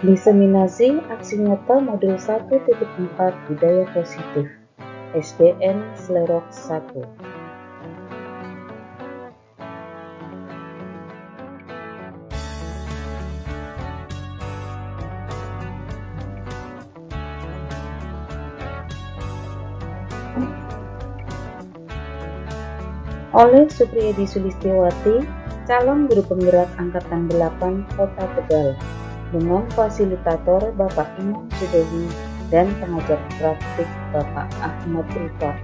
Diseminasi aksi nyata modul 1.4 budaya positif SDN Slerok 1. Oleh Supriyadi Sulistiawati, calon guru penggerak Angkatan 8 Kota Tegal, dengan fasilitator Bapak Imam Sudewi dan pengajar praktik Bapak Ahmad Rifai.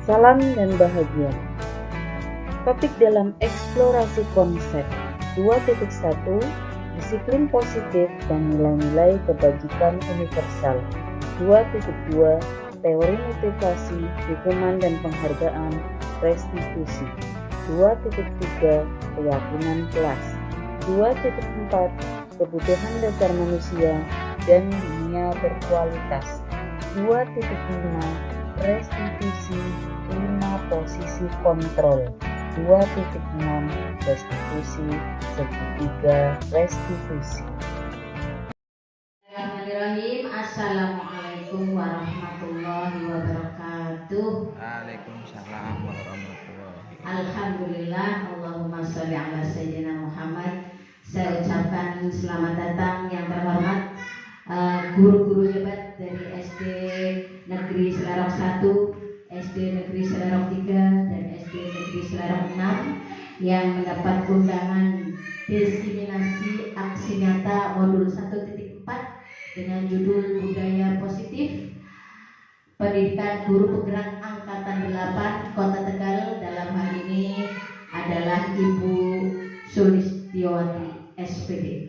Salam dan bahagia. Topik dalam eksplorasi konsep 2.1 disiplin positif dan nilai-nilai kebajikan universal. 2.2 teori motivasi, dukungan dan penghargaan, restitusi. 2.3 keyakinan kelas. 2.4 kebutuhan dasar manusia dan dunia berkualitas. 2.5 restitusi, 5 posisi kontrol. 2.6 restitusi, segitiga restitusi. Bismillahirrahmanirrahim. Assalamualaikum warahmatullahi wabarakatuh. Waalaikumsalam warahmatullahi. Alhamdulillah, Allahumma sholli ala sayyidina Muhammad. Saya ucapkan selamat datang yang terhormat guru-guru hebat dari SD Negeri Slerok 1, SD Negeri Slerok 3 dan SD Negeri Slerok 6 yang mendapat undangan diseminasi aksi nyata modul 1.4 dengan judul Budaya Positif Pendidikan Guru Penggerak Angkatan 8 Kota Tegal. Dalam hal ini adalah Ibu Sulistiawati SPD.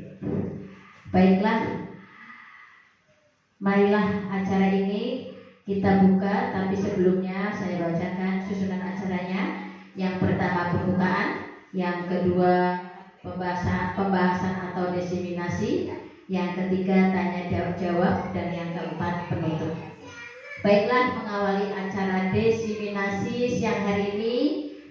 Baiklah, marilah acara ini kita buka, tapi sebelumnya saya bacakan susunan acaranya. Yang pertama pembukaan, yang kedua pembahasan atau diseminasi, yang ketiga tanya jawab, dan yang keempat penutup. Baiklah, mengawali acara diseminasi siang hari ini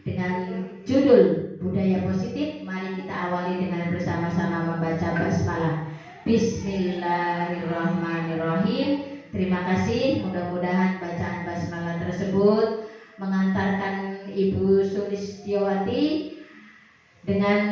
dengan judul Budaya Positif, mari kita awali dengan bersama-sama membaca basmalah. Bismillahirrahmanirrahim. Terima kasih, mudah-mudahan bacaan basmalah tersebut mengantarkan Ibu Sulistiawati dengan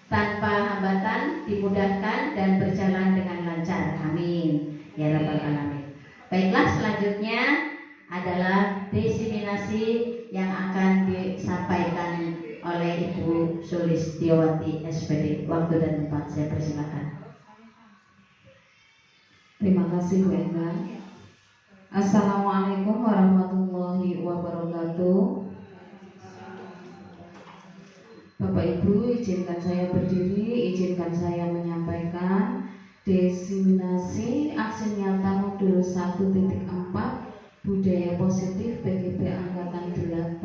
tanpa hambatan, dimudahkan dan berjalan dengan lancar. Amin ya rabbal alamin. Baiklah, selanjutnya adalah diseminasi yang akan disampaikan oleh Ibu Sulistiawati SPD. Waktu dan tempat saya persilakan. Terima kasih Bu Eka. Assalamualaikum warahmatullahi wabarakatuh. Bapak Ibu, izinkan saya berdiri, izinkan saya menyampaikan diseminasi aksi nyata modul 1.4 Budaya Positif PGB Angkatan 8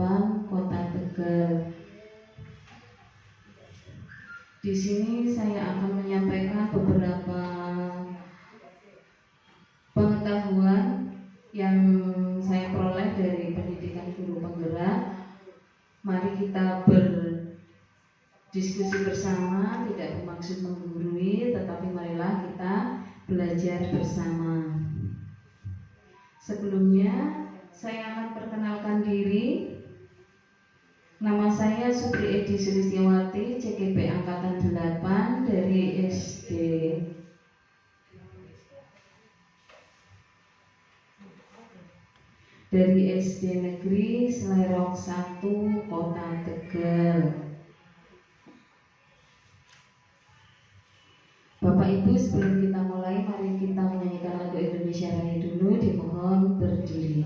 Kota Tegal. Di sini saya akan menyampaikan beberapa pengetahuan yang saya peroleh dari pendidikan guru penggerak. Mari kita berdiskusi bersama, tidak bermaksud menggurui, tetapi marilah kita belajar bersama. Sebelumnya saya akan perkenalkan diri. Nama saya Supriyadi Sulistiawati, CGP Angkatan 8 dari SD Negeri Slerok 1 Kota Tegal. Bapak Ibu, sebelum kita mulai, mari kita menyanyikan lagu Indonesia Raya dulu. Dimohon berdiri.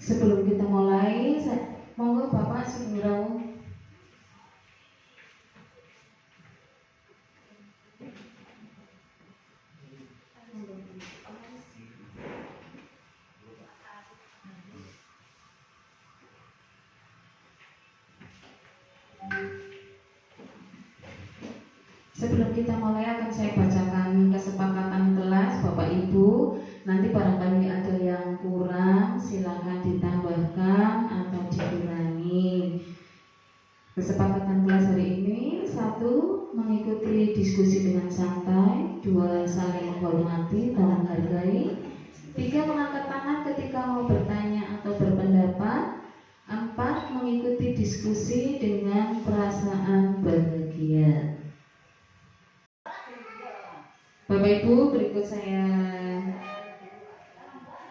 Sebelum kita mulai, monggo Bapak Sugurawo. Sebelum kita mulai akan saya bacakan kesepakatan kelas Bapak Ibu. Nanti barangkali ada yang kurang, silakan ditambahkan atau dikurangi. Kesepakatan kelas hari ini: 1. Mengikuti diskusi dengan santai. 2. Saling menghormati dan menghargai. 3. Mengangkat tangan ketika mau bertanya atau berpendapat. 4. Mengikuti diskusi dengan perasaan bahagia. Bapak Ibu, berikut saya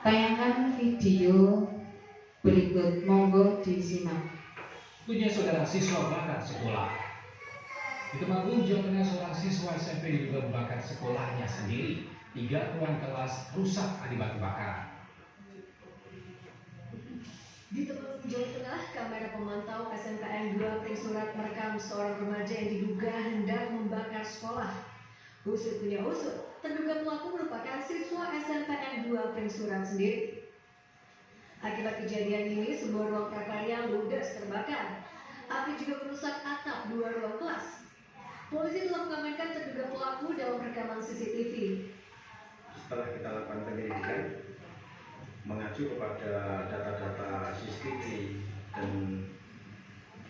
tayangkan video berikut, monggo disimak. Punya saudara siswa bakat sekolah. Di Temanggung, Jawa Tengah, seorang siswa SMP diduga membakar sekolahnya sendiri. 3 ruang kelas rusak akibat kebakaran. Di Temanggung, Jawa Tengah, kamera pemantau SMPN 2 Pringsurat merekam seorang remaja yang diduga hendak membakar sekolah. Usut punya usut, terduga pelaku merupakan siswa SMPN 2 Pringsurat sendiri. Akibat kejadian ini, sebuah ruang prakarya ludes terbakar. Api juga merusak atap 2 ruang kelas. Polisi telah mengamankan terduga pelaku dalam rekaman CCTV. Setelah kita lakukan penyelidikan, mengacu kepada data-data CCTV dan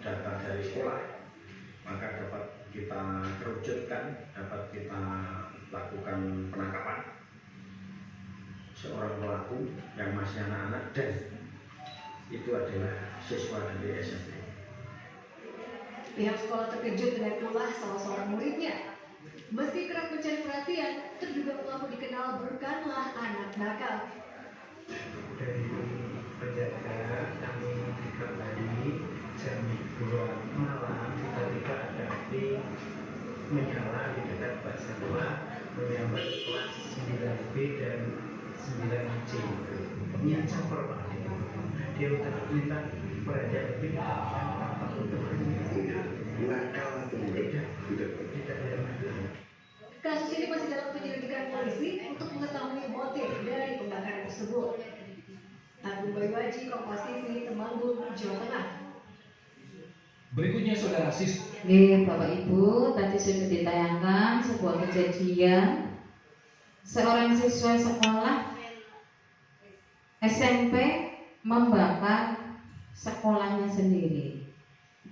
data dari sekolah, maka dapat kita kerucutkan, dapat kita lakukan penangkapan seorang pelaku yang masih anak-anak dan itu adalah siswa dari SMP. Pihak sekolah terkejut dengan ulah salah seorang muridnya. Meski kerap mencari perhatian, terduga pelaku dikenal bukanlah anak nakal. Dari penjaga kami dikabari jam 2 malam tiba-tiba ada api menyala di dekat Pak Satwa menyambar kelas 9B dan 9C. Niat campur Pak, dia minta perhatian lebih apa untuk nakal atau tidak ada. Kasus ini masih dalam penyelidikan polisi untuk mengetahui motif dari pembakaran tersebut. Agung Bayuaji, Kompas TV, Temanggung, Jawa Tengah. Berikutnya saudara siswa. Oke, Bapak Ibu, tadi sudah ditayangkan sebuah kejadian seorang siswa sekolah SMP membakar sekolahnya sendiri.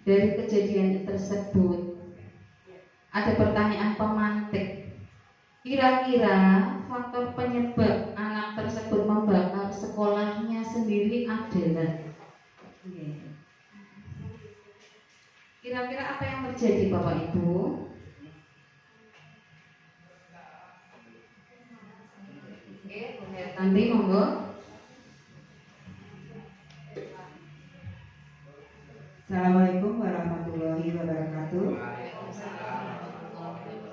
Dari kejadian tersebut ada pertanyaan pemantik. Kira-kira faktor penyebab anak tersebut membakar sekolahnya sendiri adalah? Kira-kira apa yang terjadi Bapak Ibu? Oke, Bu Hertanti, monggo. Assalamualaikum warahmatullahi wabarakatuh.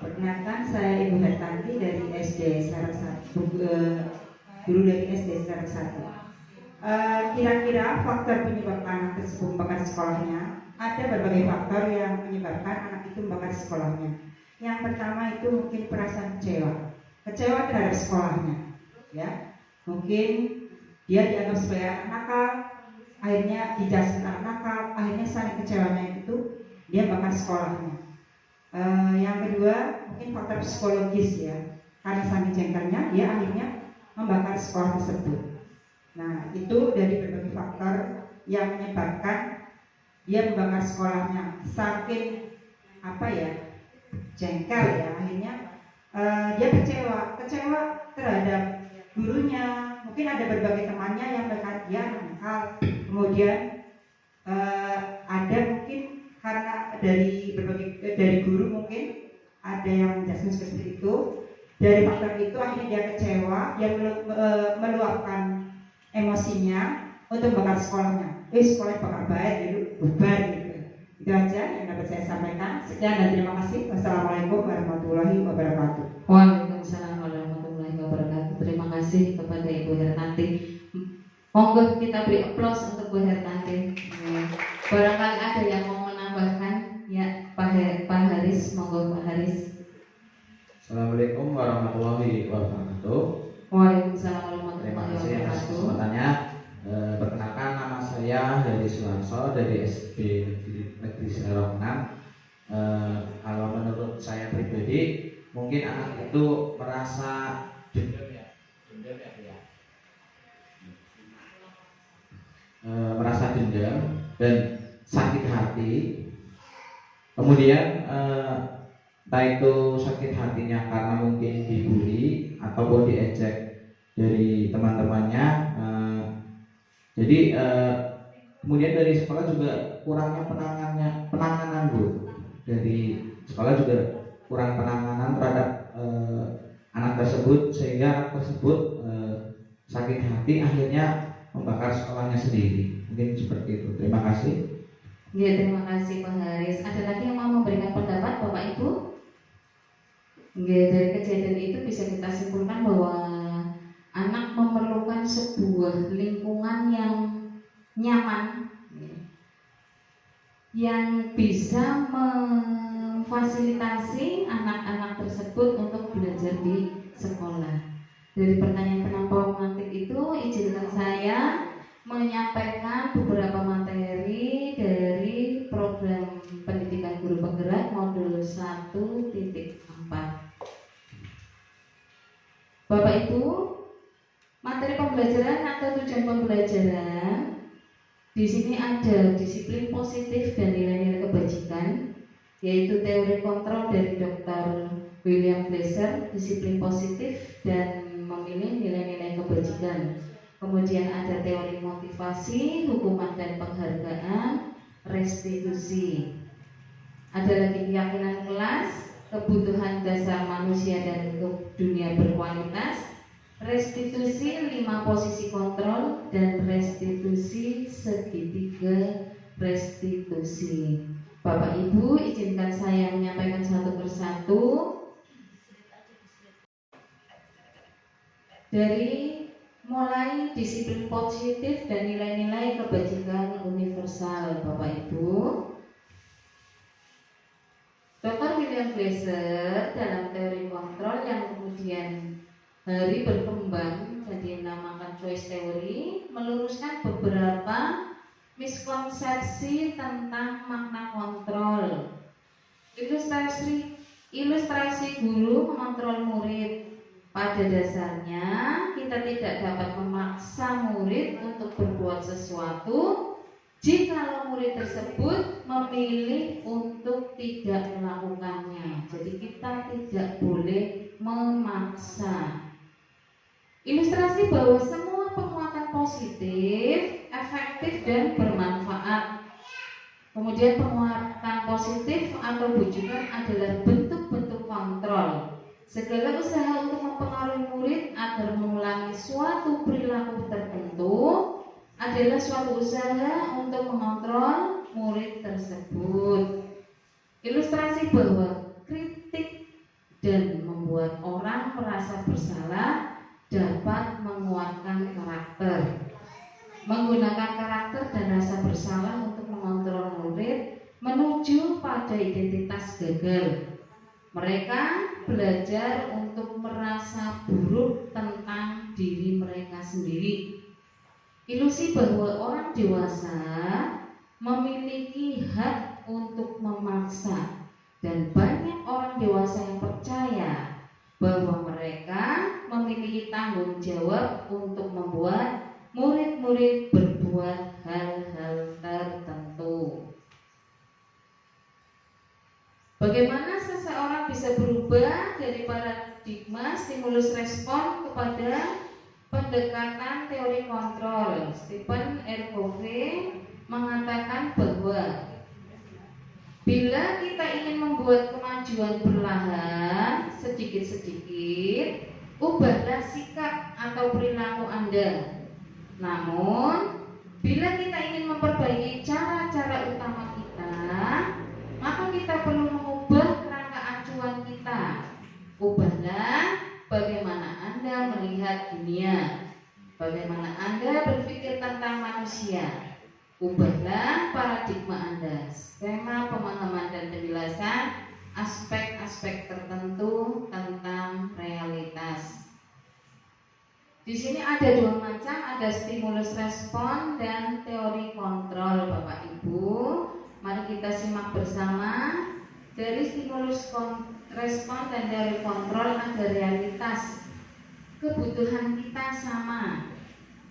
Perkenalkan, saya Ibu Hertanti dari SD Sekarang 1, guru dari SD Sekarang 1. Kira-kira faktor penyebab anak tersebut membakar sekolahnya, ada berbagai faktor yang menyebabkan anak itu membakar sekolahnya. Yang pertama itu mungkin perasaan kecewa terhadap sekolahnya, ya. Mungkin dia dianggap sebagai anak nakal, akhirnya dijudge anak nakal, akhirnya saling kecewanya itu dia bakar sekolahnya. Yang kedua mungkin faktor psikologis, ya, karena saking jengkelnya dia akhirnya membakar sekolah tersebut. Nah, itu dari berbagai faktor yang menyebabkan dia membakar sekolahnya. Saking jengkel, ya, akhirnya dia kecewa terhadap gurunya. Mungkin ada berbagai temannya yang berkata dia nakal. Kemudian ada mungkin karena dari guru mungkin ada yang menjelaskan seperti itu. Dari faktor itu akhirnya dia kecewa, dia meluapkan emosinya untuk bakar sekolahnya. Sekolah bakar baik gitu, bubar gitu. Itu aja yang dapat saya sampaikan. Sekian dan terima kasih. Wassalamualaikum warahmatullahi wabarakatuh. Waalaikumsalam warahmatullahi wabarakatuh. Terima kasih kepada Ibu Hertanti. Monggo kita beri aplaus untuk Bu Hertanti. Barangkali ada yang mau menambahkan, ya Pak Haris, monggo Pak Haris. Assalamualaikum warahmatullahi wabarakatuh. Waalaikumsalam Terima warahmatullahi kasih atas wabarakatuh. kesempatannya. Perkenalkan, nama saya Heri Suwanso dari SD Negeri Serong 6. Kalau menurut saya pribadi, mungkin anak itu merasa dendam dan sakit hati. Kemudian entah itu sakit hatinya karena mungkin dibully ataupun diejek dari teman-temannya. Jadi kemudian dari sekolah juga kurangnya penanganan Bu. Dari sekolah juga kurang penanganan terhadap anak tersebut, sehingga anak tersebut sakit hati akhirnya membakar sekolahnya sendiri. Mungkin seperti itu. Terima kasih. Ya, terima kasih Pak Haris. Ada lagi yang mau memberikan pendapat Bapak Ibu? Ya, dari kejadian itu bisa kita simpulkan bahwa anak memerlukan sebuah lingkungan yang nyaman, yang bisa memfasilitasi anak-anak tersebut untuk belajar di sekolah. Dari pertanyaan penampilan nanti itu, izinkan saya menyampaikan beberapa materi dari program pendidikan guru penggerak modul 1.4. Bapak Ibu, materi pembelajaran atau tujuan pembelajaran di sini ada disiplin positif dan nilai-nilai kebajikan, yaitu teori kontrol dari Dr. William Glasser, disiplin positif dan memilih nilai-nilai kebajikan. Kemudian ada teori motivasi, hukuman dan penghargaan, restitusi. Ada lagi keyakinan kelas, kebutuhan dasar manusia dan dunia berkualitas, restitusi 5 posisi kontrol, dan restitusi segitiga restitusi. Bapak Ibu, izinkan saya menyampaikan satu persatu. Dari mulai disiplin positif dan nilai-nilai kebajikan universal, Bapak Ibu. Dr. William Glasser dalam teori kontrol yang kemudian hari berkembang dan dinamakan choice theory, meluruskan beberapa miskonsepsi tentang makna kontrol. Ilustrasi guru mengontrol murid. Pada dasarnya kita tidak dapat memaksa murid untuk berbuat sesuatu jika murid tersebut memilih untuk tidak melakukannya. Jadi kita tidak boleh memaksa. Ilustrasi bahwa semua penguatan positif, efektif dan bermanfaat. Kemudian penguatan positif atau bujukan adalah bentuk-bentuk kontrol. Segala usaha untuk mempengaruhi murid agar mengulangi suatu perilaku tertentu adalah suatu usaha untuk mengontrol murid tersebut. Ilustrasi bahwa kritik dan membuat orang merasa bersalah dapat menguatkan karakter. Menggunakan karakter dan rasa bersalah untuk mengontrol murid menuju pada identitas gagal. Mereka belajar untuk merasa buruk tentang diri mereka sendiri. Ilusi bahwa orang dewasa memiliki hak untuk memaksa, dan banyak orang dewasa yang percaya bahwa mereka memiliki tanggung jawab untuk membuat murid-murid berbuat hal-hal tertentu. Bagaimana seseorang bisa berubah dari paradigma stimulus respon kepada pendekatan teori kontrol? Stephen R. Covey mengatakan bahwa bila kita ingin membuat kemajuan perlahan, sedikit-sedikit, ubahlah sikap atau perilaku Anda. Namun, bila kita ingin memperbaiki cara-cara utama kita, maka kita perlu mengubah kerangka acuan kita. Ubahlah bagaimana Anda melihat dunia, bagaimana Anda berpikir manusia. Ubahlah paradigma Anda. Skema pemahaman dan penjelasan aspek-aspek tertentu tentang realitas. Di sini ada dua macam, ada stimulus respon dan teori kontrol, Bapak Ibu. Mari kita simak bersama. Dari stimulus respon dan teori kontrol ada realitas. Kebutuhan kita sama.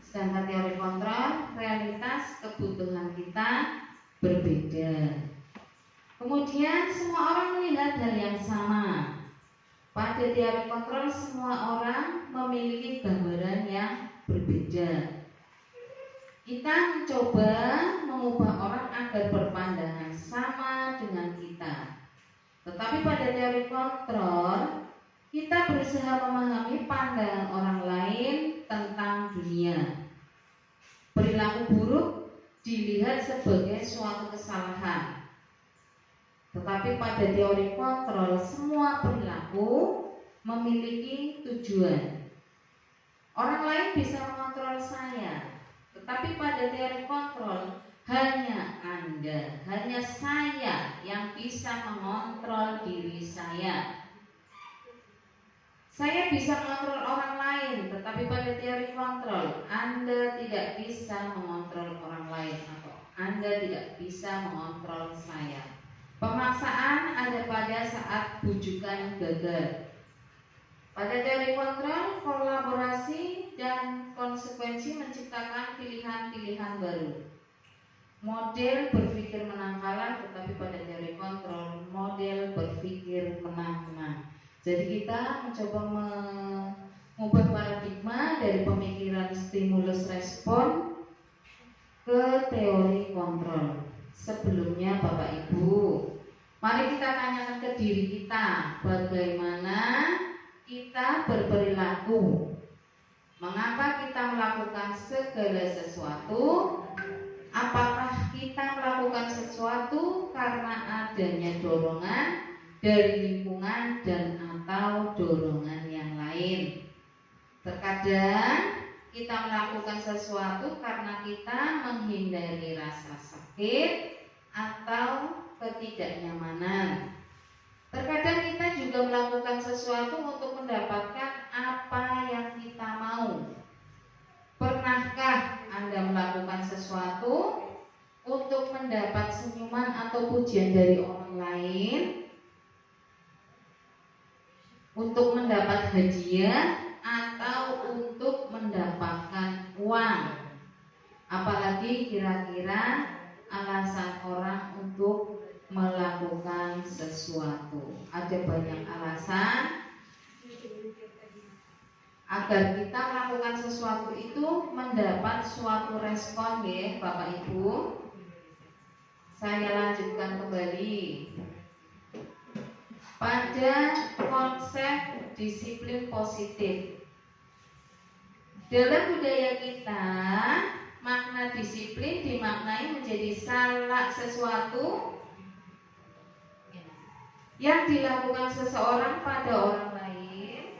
Sedangkan teori kontrol, realitas kebutuhan kita berbeda. Kemudian semua orang melihat hal yang sama. Pada teori kontrol semua orang memiliki gambaran yang berbeda. Kita mencoba mengubah orang agar berpandangan sama dengan kita. Tetapi pada teori kontrol, kita berusaha memahami pandangan orang lain tentang dunia. Perilaku buruk dilihat sebagai suatu kesalahan. Tetapi pada teori kontrol, semua perilaku memiliki tujuan. Orang lain bisa mengontrol saya, tetapi pada teori kontrol hanya Anda, hanya saya yang bisa mengontrol diri saya. Saya bisa mengontrol orang lain, tetapi pada teori kontrol Anda tidak bisa mengontrol orang lain, atau Anda tidak bisa mengontrol saya. Pemaksaan ada pada saat bujukan gagal. Pada teori kontrol, kolaborasi dan konsekuensi menciptakan pilihan-pilihan baru. Model berpikir menang kalah, tetapi pada teori kontrol model berpikir menang-menang. Jadi kita mencoba mengubah paradigma dari pemikiran stimulus respon ke teori kontrol. Sebelumnya Bapak Ibu, mari kita tanyakan ke diri kita, bagaimana kita berperilaku. Mengapa kita melakukan segala sesuatu? Apakah kita melakukan sesuatu karena adanya dorongan dari lingkungan dan atau dorongan yang lain? Terkadang kita melakukan sesuatu karena kita menghindari rasa sakit atau ketidaknyamanan. Terkadang kita juga melakukan sesuatu untuk mendapatkan apa yang kita mau. Pernahkah Anda melakukan sesuatu untuk mendapat senyuman atau pujian dari orang lain? Untuk mendapat hadiah atau untuk mendapatkan uang? Apalagi kira-kira alasan orang untuk melakukan sesuatu. Ada banyak alasan agar kita melakukan sesuatu itu mendapat suatu respon, ya Bapak Ibu. Saya lanjutkan kembali pada konsep disiplin positif. Dalam budaya kita, makna disiplin dimaknai menjadi sesuatu yang dilakukan seseorang pada orang lain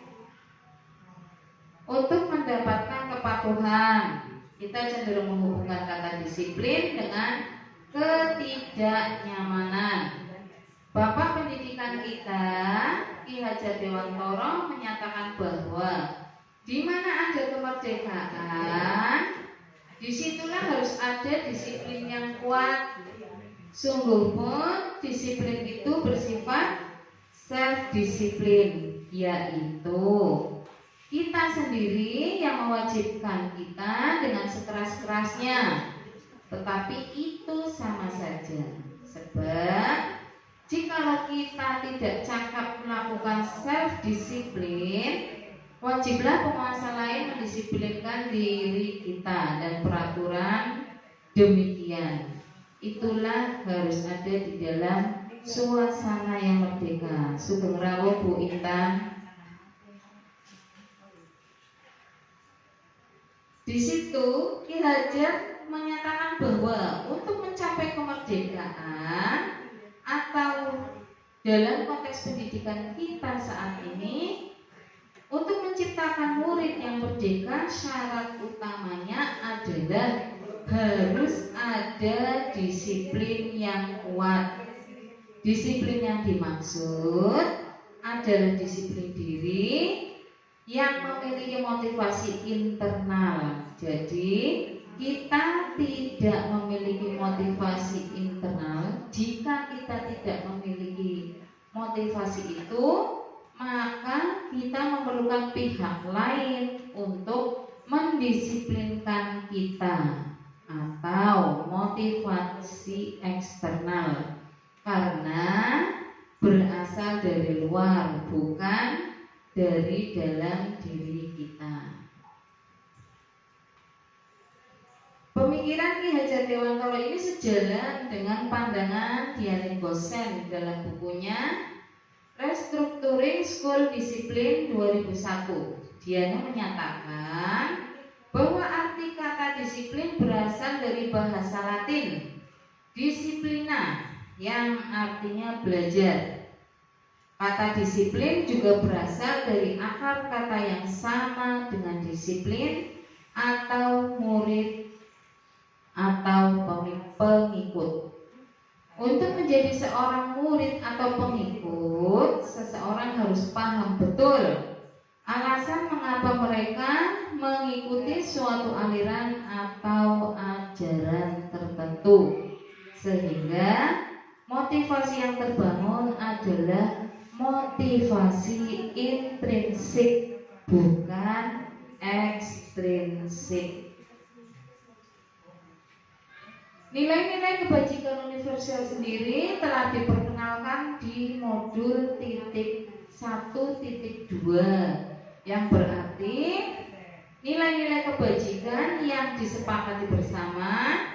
untuk mendapatkan kepatuhan. Kita cenderung menghubungkan kata disiplin dengan ketidaknyamanan. Bapak pendidikan kita, Ki Hajar Dewantoro, menyatakan bahwa di mana ada kemerdekaan, disitulah harus ada disiplin yang kuat. Sungguh pun disiplin itu bersifat self-disiplin, yaitu kita sendiri yang mewajibkan kita dengan sekeras-kerasnya. Tetapi itu sama saja. Sebab jikalau kita tidak cakap melakukan self-disiplin, wajiblah penguasa lain mendisiplinkan diri kita, dan peraturan demikian. Itulah harus ada di dalam suasana yang merdeka. Sugeng rawuh Bu Intan. Di situ Ki Hajar menyatakan bahwa untuk mencapai kemerdekaan atau dalam konteks pendidikan kita saat ini, untuk menciptakan murid yang merdeka, syarat utamanya adalah harus ada disiplin yang kuat. Disiplin yang dimaksud adalah disiplin diri yang memiliki motivasi internal. Jadi kita tidak memiliki motivasi internal. Jika kita tidak memiliki motivasi itu, maka kita memerlukan pihak lain untuk mendisiplinkan kita, atau motivasi eksternal, karena berasal dari luar, bukan dari dalam diri kita. Pemikiran Ki Hajar Dewantara ini sejalan dengan pandangan Dian Gosen dalam bukunya Restructuring School Discipline 2001. Dian menyatakan bahwa arti kata disiplin berasal dari bahasa Latin disciplina, yang artinya belajar. Kata disiplin juga berasal dari akar kata yang sama dengan disiplin atau murid atau pengikut. Untuk menjadi seorang murid atau pengikut, seseorang harus paham betul alasan mengapa mereka mengikuti suatu aliran atau ajaran tertentu, sehingga motivasi yang terbangun adalah motivasi intrinsik, bukan ekstrinsik. Nilai-nilai kebajikan universal sendiri telah diperkenalkan di modul titik 1.2, yang berarti nilai-nilai kebajikan yang disepakati bersama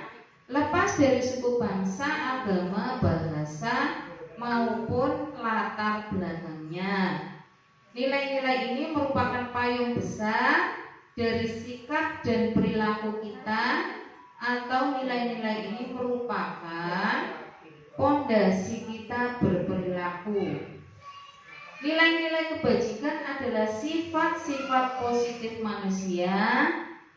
lepas dari suku, bangsa, agama, bahasa maupun latar belakangnya. Nilai-nilai ini merupakan payung besar dari sikap dan perilaku kita, atau nilai-nilai ini merupakan pondasi kita berperilaku. Nilai-nilai kebajikan adalah sifat-sifat positif manusia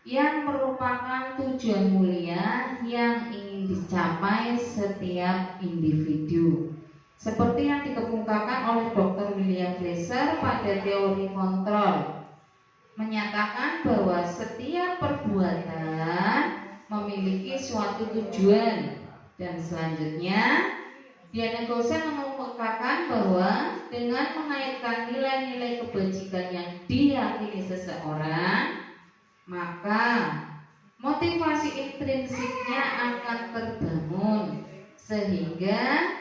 yang merupakan tujuan mulia yang ingin dicapai setiap individu, seperti yang dikemukakan oleh Dr. William Fraser pada teori kontrol, menyatakan bahwa setiap perbuatan memiliki suatu tujuan. Dan selanjutnya Dian Gosen mengemukakan bahwa dengan mengaitkan nilai-nilai kebajikan yang diyakini seseorang, maka motivasi intrinsiknya akan terbangun, sehingga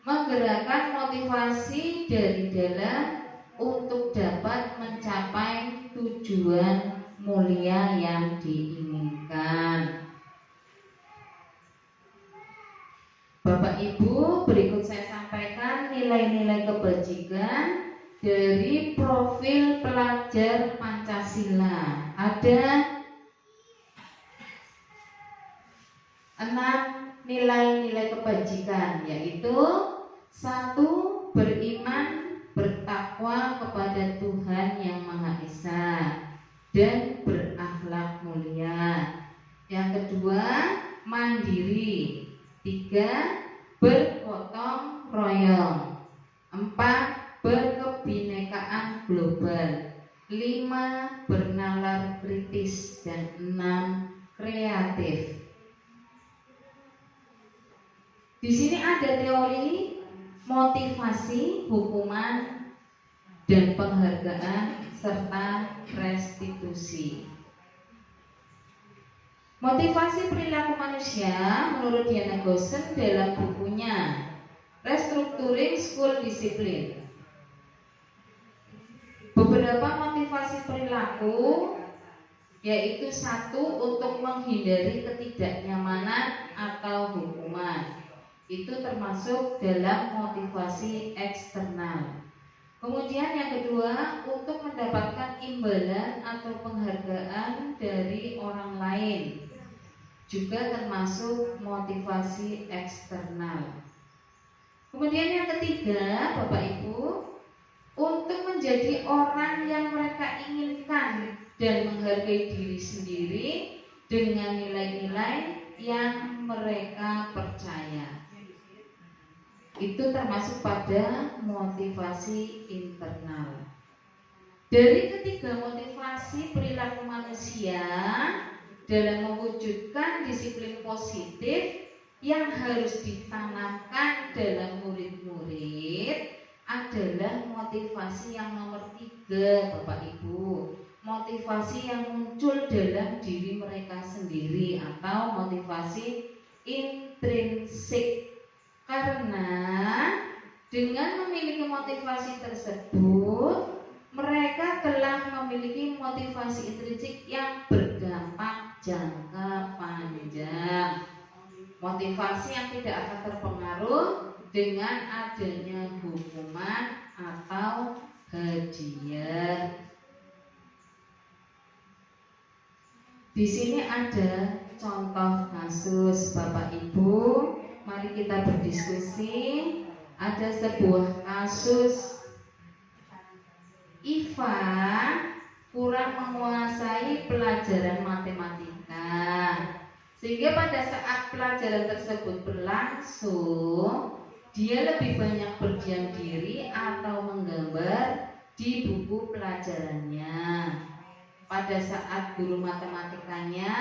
menggerakkan motivasi dari dalam untuk dapat mencapai tujuan mulia yang diinginkan. Bapak Ibu, berikut saya sampaikan nilai-nilai kebajikan dari profil pelajar Pancasila. Ada 6 nilai-nilai kebajikan, yaitu 1. Beriman, bertakwa kepada Tuhan Yang Maha Esa dan berakhlak mulia. Yang kedua, mandiri. 3. Bergotong royong. 4. Berkebinekaan global. 5. Bernalar kritis. Dan 6. Kreatif. Di sini ada teori motivasi, hukuman, dan penghargaan serta restitusi. Motivasi perilaku manusia menurut Dian Gosen dalam bukunya Restructuring School Discipline. Beberapa motivasi perilaku yaitu 1. Untuk menghindari ketidaknyamanan atau hukuman. Itu termasuk dalam motivasi eksternal. Kemudian yang kedua, untuk mendapatkan imbalan atau penghargaan dari orang lain, juga termasuk motivasi eksternal. Kemudian yang ketiga, Bapak Ibu, untuk menjadi orang yang mereka inginkan dan menghargai diri sendiri dengan nilai-nilai yang mereka percaya. Itu termasuk pada motivasi internal. Dari ketiga motivasi perilaku manusia dalam mewujudkan disiplin positif yang harus ditanamkan dalam murid-murid adalah motivasi yang nomor 3, Bapak Ibu. Motivasi yang muncul dalam diri mereka sendiri atau motivasi intrinsik. Karena dengan memiliki motivasi tersebut, mereka telah memiliki motivasi intrinsik yang berdampak jangka panjang. Motivasi yang tidak akan terpengaruh dengan adanya hukuman atau hadiah. Di sini ada contoh kasus, Bapak Ibu. Mari kita berdiskusi. Ada sebuah kasus Iva kurang menguasai pelajaran matematika, sehingga pada saat pelajaran tersebut berlangsung, dia lebih banyak berdiam diri atau menggambar di buku pelajarannya. Pada saat guru matematikanya,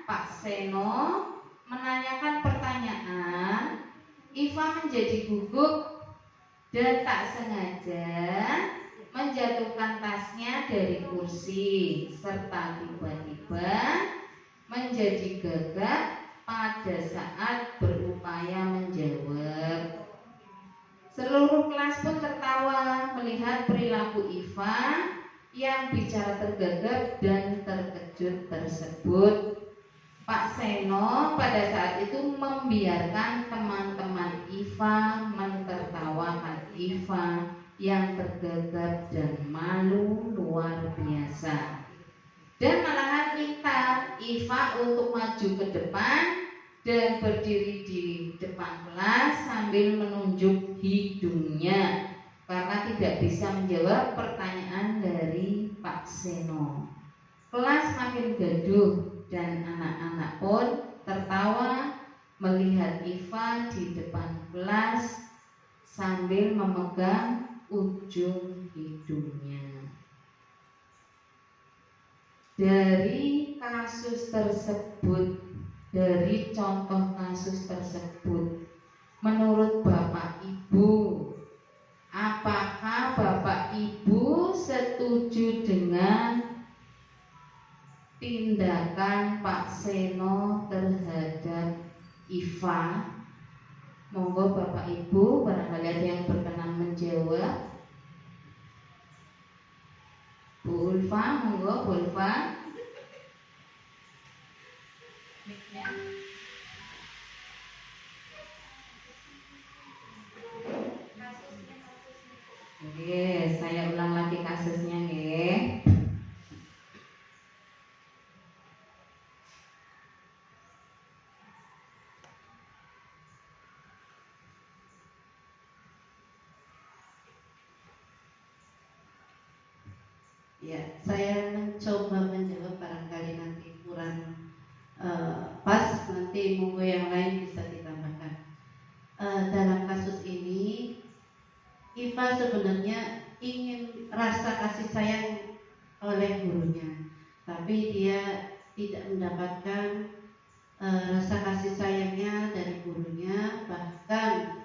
Pak Seno, menanyakan pertanyaan, Iva menjadi gugup dan tak sengaja menjatuhkan tasnya dari kursi, serta tiba-tiba menjadi gagap pada saat berupaya menjawab. Seluruh kelas pun tertawa melihat perilaku Iva yang bicara tergagap dan terkejut tersebut. Pak Seno pada saat itu membiarkan teman-teman Iva mentertawakan Iva yang tergagap dan malu luar biasa, dan malahan minta Iva untuk maju ke depan dan berdiri di depan kelas sambil menunjuk hidungnya karena tidak bisa menjawab pertanyaan dari Pak Seno. Kelas makin gaduh dan anak-anak pun tertawa melihat Iva di depan kelas sambil memegang ujung hidungnya. Dari kasus tersebut, dari contoh kasus tersebut, menurut Bapak Ibu, apakah Bapak Ibu setuju dengan tindakan Pak Seno terhadap Iva? Monggo Bapak Ibu, barangkali ada yang berkenan menjawab. Bu Ulfa, monggo Bu Ulfa. Oke, saya ulang lagi kasusnya nggih. Ya, saya mencoba menjawab, barangkali nanti kurang pas, nanti monggo yang lain bisa ditambahkan. Dalam kasus ini, Iva sebenarnya ingin rasa kasih sayang oleh gurunya, tapi dia tidak mendapatkan rasa kasih sayangnya dari gurunya, bahkan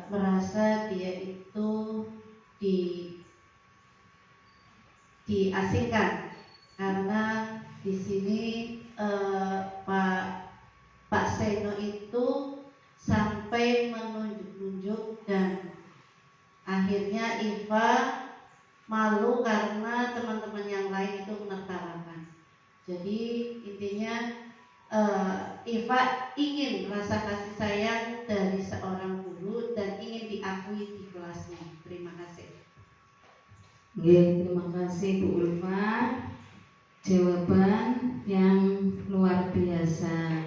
merasa dia itu diasingkan karena di sini Pak Seno itu sampai menunjuk-nunjuk dan akhirnya Iva malu karena teman-teman yang lain itu menertawakan. Jadi intinya Iva ingin rasa kasih sayang dari seorang guru dan ingin diakui di kelasnya. Terima kasih. Terima kasih Bu Ulfa. Jawaban yang luar biasa.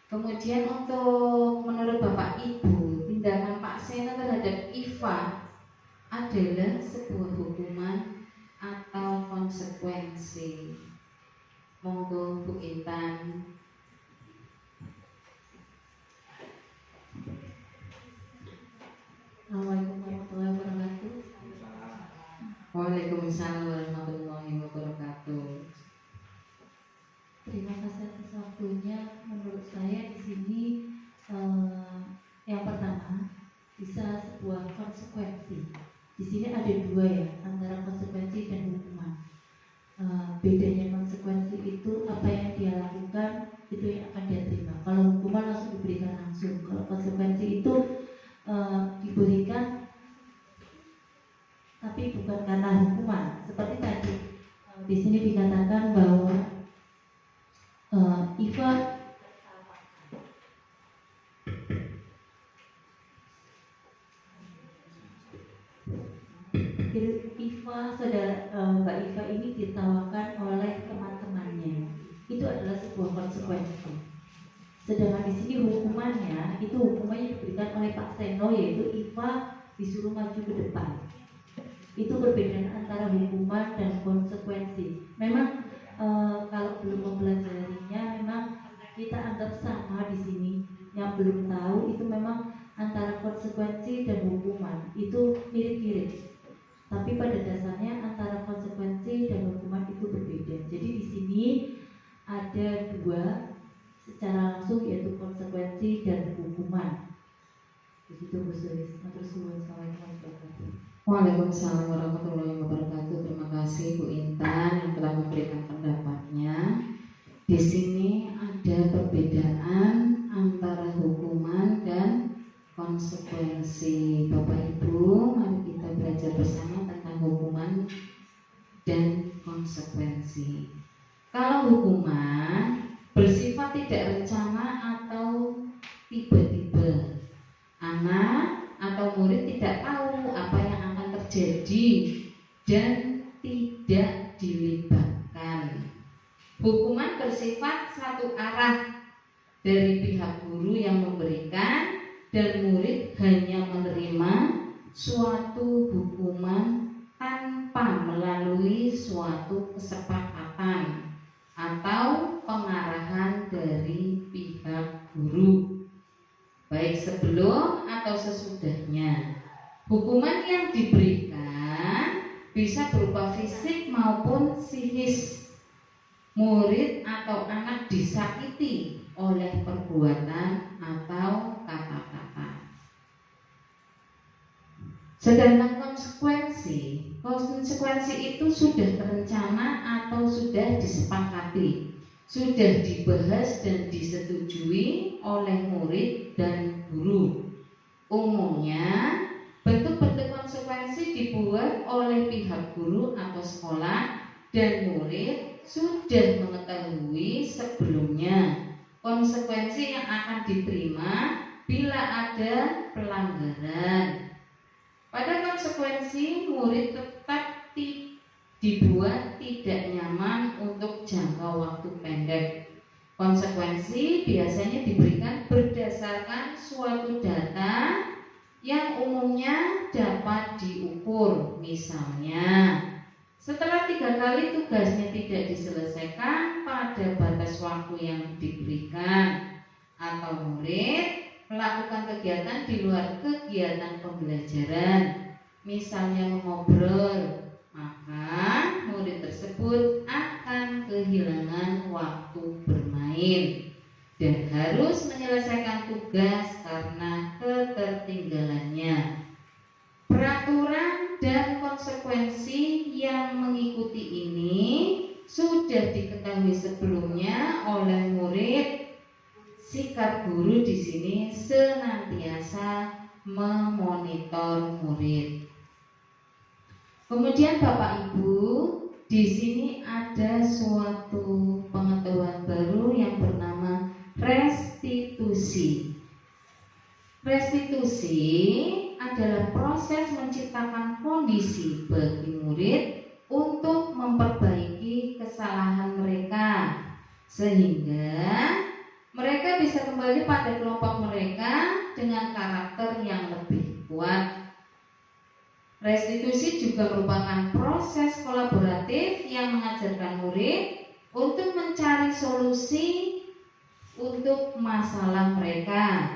Kemudian untuk menurut Bapak Ibu, tindakan Pak Seno terhadap Iva adalah sebuah hukuman atau konsekuensi. Monggo Bu Intan. Assalamualaikum warahmatullahi wabarakatuh. Waalaikumsalam warahmatullahi wabarakatuh. Terima kasih atas waktunya. Menurut saya di sini yang pertama bisa sebuah konsekuensi. Di sini ada dua ya, antara konsekuensi dan hukuman. Bedanya konsekuensi itu apa yang dia lakukan itu yang akan dia terima. Kalau hukuman langsung diberikan langsung. Kalau konsekuensi itu diberikan tapi bukan karena hukuman. Seperti tadi di sini dikatakan bahwa Iva Mbak Iva ini ditawarkan oleh teman-temannya. Itu adalah sebuah konsekuensi. Sedangkan di sini hukumannya itu hukumannya diberikan oleh Pak Seno, yaitu Iva disuruh maju ke depan. Itu perbedaan antara hukuman dan konsekuensi. Memang kalau belum mempelajarinya, memang kita anggap sama di sini. Yang belum tahu itu memang antara konsekuensi dan hukuman itu mirip-mirip. Tapi pada dasarnya antara konsekuensi dan hukuman itu berbeda. Jadi di sini ada dua secara langsung, yaitu konsekuensi dan hukuman. Begitu Bu Sulis. Assalamualaikum warahmatullahi wabarakatuh. Waalaikumsalam warahmatullahi wabarakatuh. Terima kasih Bu Intan yang telah memberikan pendapatnya. Di sini ada perbedaan antara hukuman dan konsekuensi. Bapak Ibu, mari kita belajar bersama tentang hukuman dan konsekuensi. Kalau hukuman bersifat tidak rencana atau tiba-tiba, anak atau murid tidak tahu apa yang akan terjadi dan tidak dilibatkan. Hukuman bersifat satu arah dari pihak guru yang memberikan, dan murid hanya menerima suatu hukuman tanpa melalui suatu kesepakatan atau pengarahan dari pihak guru, baik sebelum atau sesudahnya. Hukuman yang diberikan bisa berupa fisik maupun psikis. Murid atau anak disakiti oleh perbuatan atau kata-kata. Sedangkan konsekuensi itu sudah terencana atau sudah disepakati, sudah dibahas dan disetujui oleh murid dan guru. Umumnya bentuk-bentuk konsekuensi dibuat oleh pihak guru atau sekolah, dan murid sudah mengetahui sebelumnya konsekuensi yang akan diterima bila ada pelanggaran. Pada konsekuensi, murid tetap dibuat tidak nyaman untuk jangka waktu pendek. Konsekuensi biasanya diberikan berdasarkan suatu data yang umumnya dapat diukur. Misalnya, setelah 3 kali tugasnya tidak diselesaikan pada batas waktu yang diberikan, atau murid melakukan kegiatan di luar kegiatan pembelajaran, misalnya mengobrol, maka murid tersebut akan kehilangan waktu bermain dan harus menyelesaikan tugas karena ketertinggalannya. Peraturan dan konsekuensi yang mengikuti ini sudah diketahui sebelumnya oleh murid. Sikap guru di sini senantiasa memonitor murid. Kemudian Bapak Ibu, di sini ada suatu pengetahuan baru yang bernama restitusi. Restitusi adalah proses menciptakan kondisi bagi murid untuk memperbaiki kesalahan mereka, sehingga mereka bisa kembali pada kelompok mereka dengan karakter yang lebih kuat. Restitusi juga merupakan proses kolaboratif yang mengajarkan murid untuk mencari solusi untuk masalah mereka,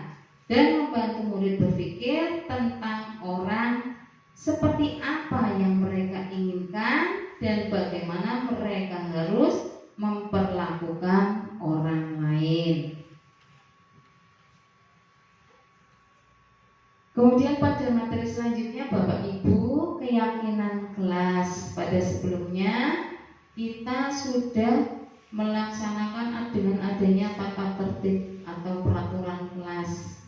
dan membantu murid berpikir tentang orang seperti apa yang mereka inginkan dan bagaimana mereka harus memperlakukan orang lain. Kemudian pada materi selanjutnya Bapak Ibu, keyakinan kelas. Pada sebelumnya kita sudah melaksanakan dengan adanya tata tertib atau peraturan kelas.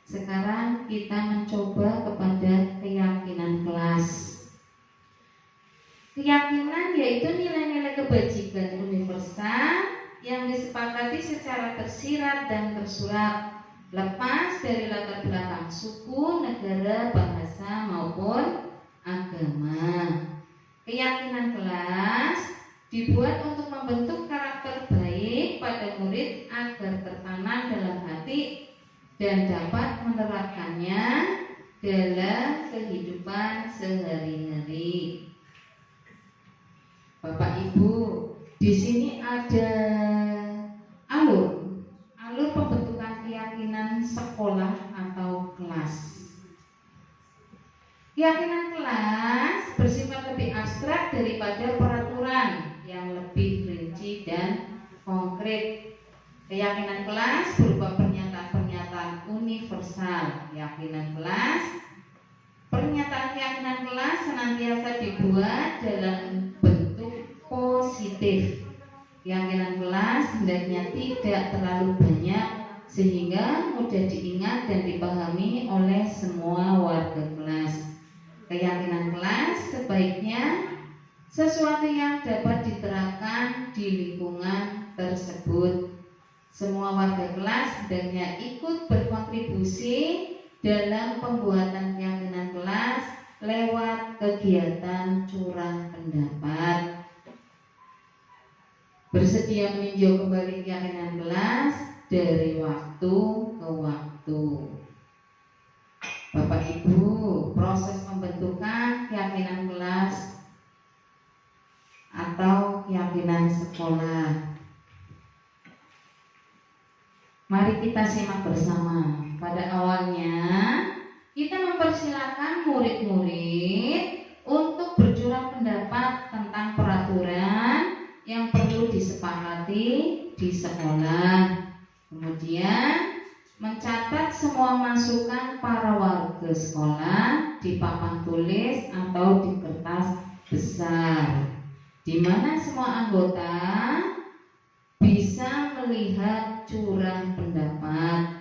Sekarang kita mencoba kepada keyakinan kelas. Keyakinan yaitu nilai-nilai kebajikan universal yang disepakati secara tersirat dan tersurat, lepas dari latar belakang suku, negara, bahasa maupun agama. Keyakinan kelas dibuat untuk membentuk karakter baik pada murid agar tertanam dalam hati dan dapat menerapkannya dalam kehidupan sehari-hari. Bapak Ibu, di sini ada alur pembentukan keyakinan sekolah atau kelas. Keyakinan kelas bersifat lebih abstrak daripada peraturan yang lebih rinci dan konkret. Keyakinan kelas berupa pernyataan universal. Pernyataan keyakinan kelas senantiasa dibuat dalam bentuk positif. Keyakinan kelas hendaknya tidak terlalu banyak sehingga mudah diingat dan dipahami oleh semua warga kelas. Keyakinan kelas sebaiknya sesuatu yang dapat diterapkan di lingkungan tersebut. Semua warga kelas hendaknya ikut berkontribusi dalam pembuatan keyakinan kelas lewat kegiatan curah pendapat. Bersedia meninjau kembali keyakinan kelas dari waktu ke waktu. Bapak Ibu, proses pembentukan keyakinan kelas atau keyakinan sekolah. Mari kita simak bersama. Pada awalnya kita mempersilakan murid-murid untuk bercurah pendapat tentang peraturan yang perlu disepakati di sekolah. Kemudian mencatat semua masukan para warga sekolah di papan tulis atau di kertas besar, di mana semua anggota bisa melihat curah pendapat.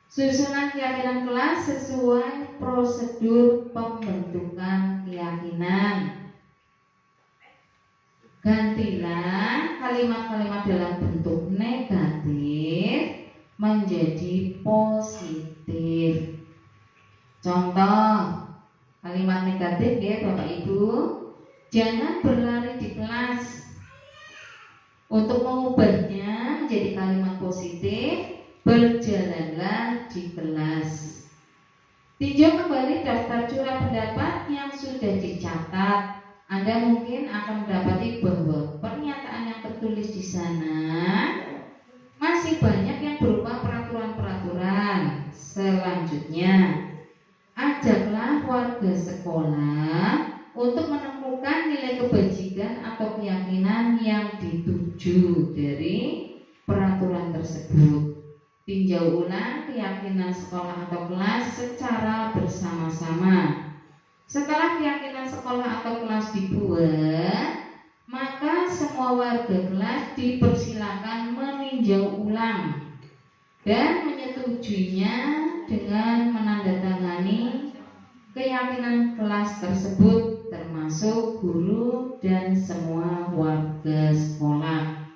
Susunan keyakinan kelas sesuai prosedur pembentukan keyakinan. Gantilah kalimat-kalimat dalam bentuk negatif menjadi positif. Contoh kalimat negatif ya Bapak Ibu, jangan berlari di kelas. Untuk mengubahnya menjadi kalimat positif, berjalanlah di kelas. Tinjau kembali daftar curah pendapat yang sudah dicatat. Anda mungkin akan mendapati bahwa pernyataan yang tertulis di sana masih banyak yang berupa peraturan-peraturan. Selanjutnya, ajaklah warga sekolah untuk menemukan nilai kebajikan atau keyakinan yang dituju dari peraturan tersebut. Tinjau ulang keyakinan sekolah atau kelas secara bersama-sama. Setelah keyakinan sekolah atau kelas dibuat, maka semua warga kelas dipersilakan meninjau ulang dan menyetujuinya dengan menandatangani keyakinan kelas tersebut, termasuk guru dan semua warga sekolah.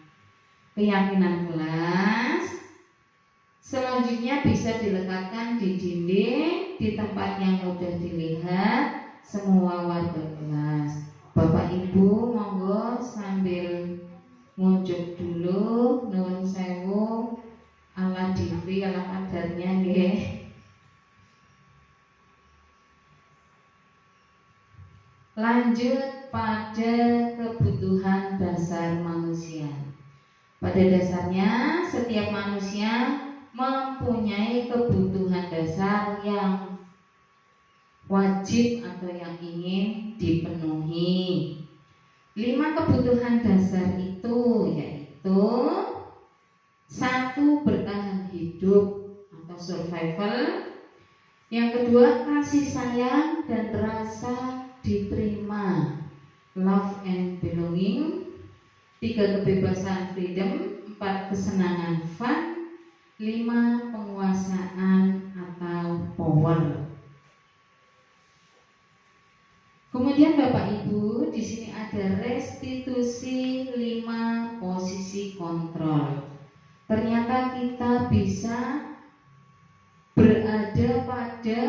Keyakinan kelas selanjutnya bisa dilekatkan di dinding di tempat yang mudah dilihat semua warga kelas. Bapak Ibu monggo sambil ngunjuk dulu, nuwun sewu, ala diri ala kadarnya nggih. Lanjut pada kebutuhan dasar manusia. Pada dasarnya setiap manusia mempunyai kebutuhan dasar yang wajib atau yang ingin dipenuhi. 5 kebutuhan dasar itu yaitu 1. Bertahan hidup atau survival. Yang kedua, kasih sayang dan rasa diterima, love and belonging. 3. Kebebasan, freedom. 4. Kesenangan, fun. 5. Penguasaan atau power. Kemudian Bapak Ibu, di sini ada restitusi 5 posisi kontrol. Ternyata kita bisa berada pada